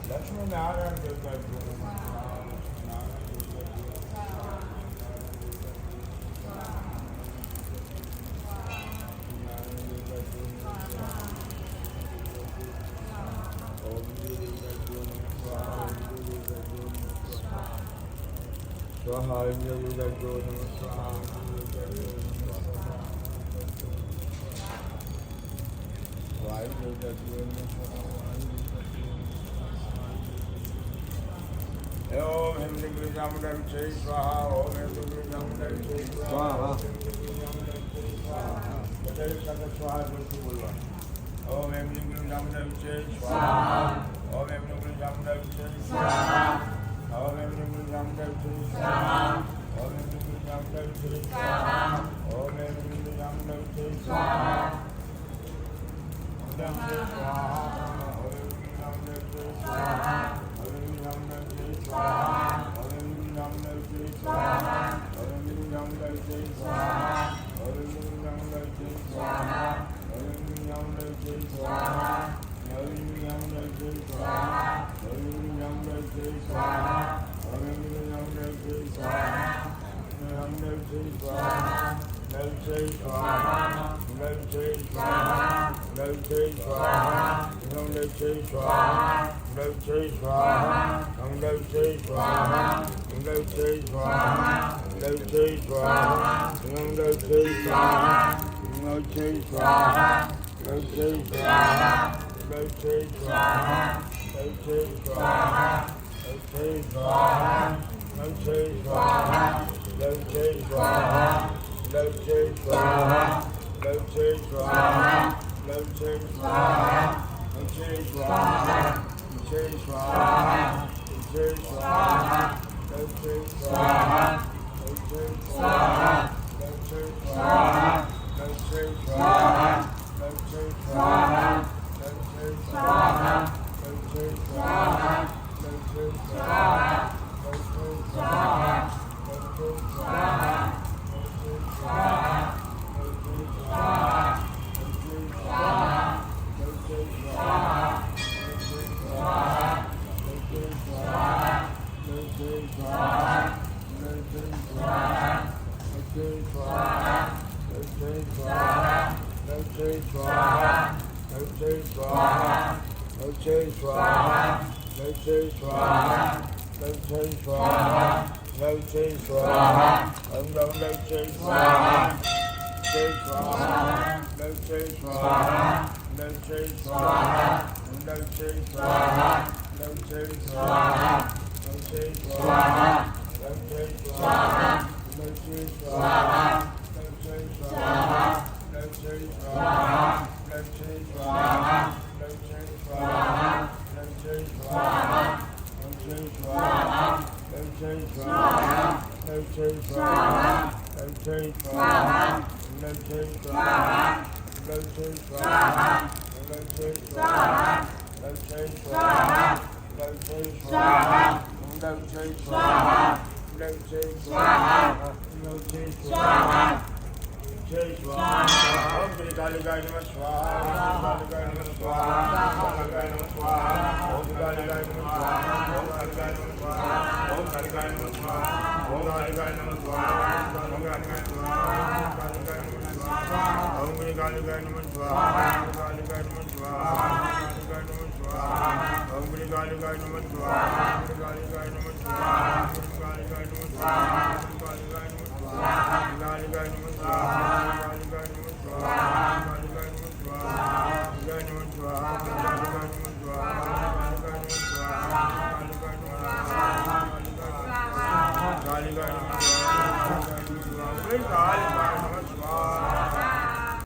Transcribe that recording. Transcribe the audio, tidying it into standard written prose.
लक्ष्मी नारायण देवता को स्वाहा इंद्रजो नमः स्वाहा ओम हेम दिग्गज जामुंडा विजय स्वाहा ओम हेम दिग्गज जामुंडा विजय स्वाहा बताइए क्या स्वाहा बोलते बोलवा ओम हेम दिग्गज जामुंडा विजय स्वाहा ओम हेम दिग्गज जामुंडा विजय स्वाहा ओम हेम दिग्गज जामुंडा विजय स्वाहा ओम हेम दिग्गज जामुंडा विजय स्वाहा ओम हेम दिग्गज जामुंडा विजय स्वाहा ओम हेम दिग्गज जामुंडा विजय स्वाहा